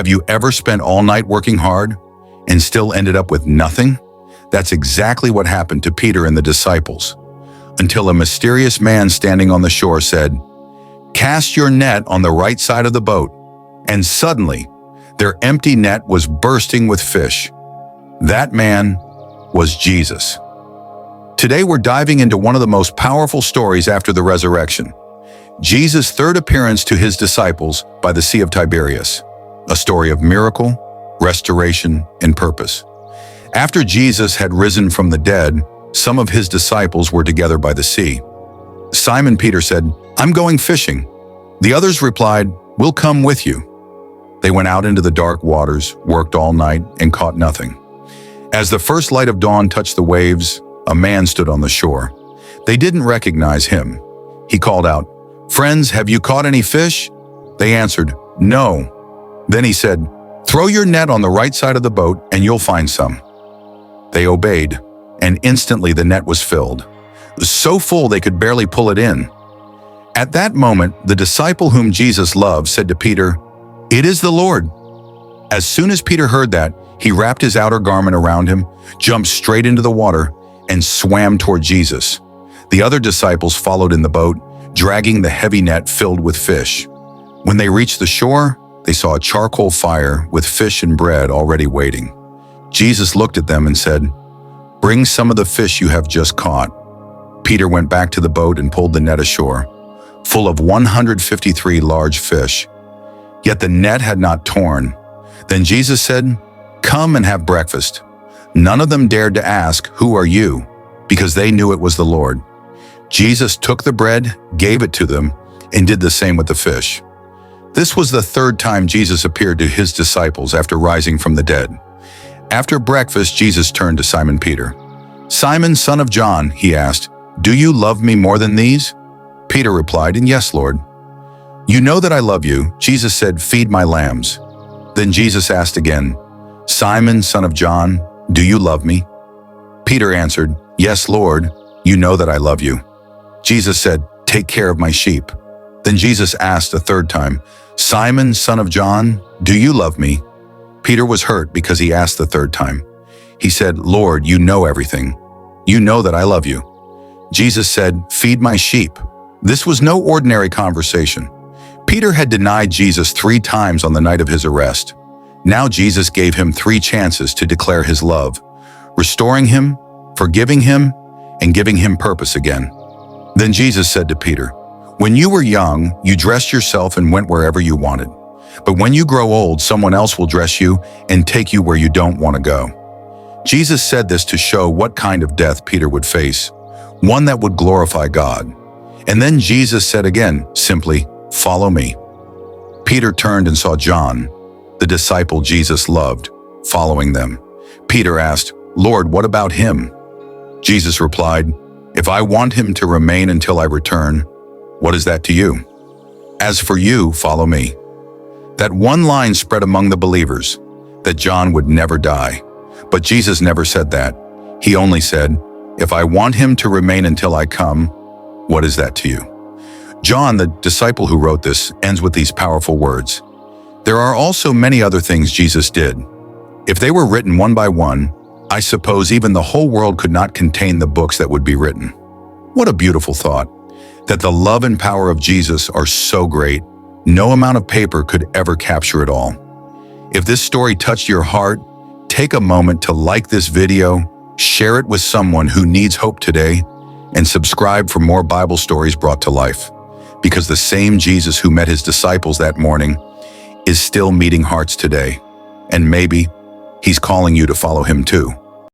Have you ever spent all night working hard and still ended up with nothing? That's exactly what happened to Peter and the disciples, until a mysterious man standing on the shore said, "Cast your net on the right side of the boat." And suddenly, their empty net was bursting with fish. That man was Jesus. Today we're diving into one of the most powerful stories after the resurrection, Jesus' third appearance to his disciples by the Sea of Tiberias, a story of miracle, restoration, and purpose. After Jesus had risen from the dead, some of his disciples were together by the sea. Simon Peter said, "I'm going fishing." The others replied, "We'll come with you." They went out into the dark waters, worked all night, and caught nothing. As the first light of dawn touched the waves, a man stood on the shore. They didn't recognize him. He called out, "Friends, have you caught any fish?" They answered, "No." Then he said, "Throw your net on the right side of the boat and you'll find some." They obeyed, and instantly the net was filled, so full they could barely pull it in. At that moment, the disciple whom Jesus loved said to Peter, "It is the Lord." As soon as Peter heard that, he wrapped his outer garment around him, jumped straight into the water, and swam toward Jesus. The other disciples followed in the boat, dragging the heavy net filled with fish. When they reached the shore, they saw a charcoal fire with fish and bread already waiting. Jesus looked at them and said, "Bring some of the fish you have just caught." Peter went back to the boat and pulled the net ashore, full of 153 large fish. Yet the net had not torn. Then Jesus said, "Come and have breakfast." None of them dared to ask, "Who are you?" because they knew it was the Lord. Jesus took the bread, gave it to them, and did the same with the fish. This was the third time Jesus appeared to his disciples after rising from the dead. After breakfast, Jesus turned to Simon Peter. "Simon, son of John," he asked, "do you love me more than these?" Peter replied, "Yes, Lord." "You know that I love you." Jesus said, "Feed my lambs." Then Jesus asked again, "Simon, son of John, do you love me?" Peter answered, "Yes, Lord, you know that I love you." Jesus said, "Take care of my sheep." Then Jesus asked a third time, "Simon, son of John, do you love me?" Peter was hurt because he asked the third time. He said, "Lord, you know everything. You know that I love you." Jesus said, "Feed my sheep." This was no ordinary conversation. Peter had denied Jesus 3 times on the night of his arrest. Now Jesus gave him 3 chances to declare his love, restoring him, forgiving him, and giving him purpose again. Then Jesus said to Peter, "When you were young, you dressed yourself and went wherever you wanted. But when you grow old, someone else will dress you and take you where you don't want to go." Jesus said this to show what kind of death Peter would face, one that would glorify God. And then Jesus said again, simply, "Follow me." Peter turned and saw John, the disciple Jesus loved, following them. Peter asked, "Lord, what about him?" Jesus replied, "If I want him to remain until I return, what is that to you? As for you, follow me." That one line spread among the believers, that John would never die. But Jesus never said that. He only said, "If I want him to remain until I come, what is that to you?" John, the disciple who wrote this, ends with these powerful words. There are also many other things Jesus did. If they were written one by one, I suppose even the whole world could not contain the books that would be written. What a beautiful thought, that the love and power of Jesus are so great, no amount of paper could ever capture it all. If this story touched your heart, take a moment to like this video, share it with someone who needs hope today, and subscribe for more Bible stories brought to life. Because the same Jesus who met his disciples that morning is still meeting hearts today. And maybe he's calling you to follow him too.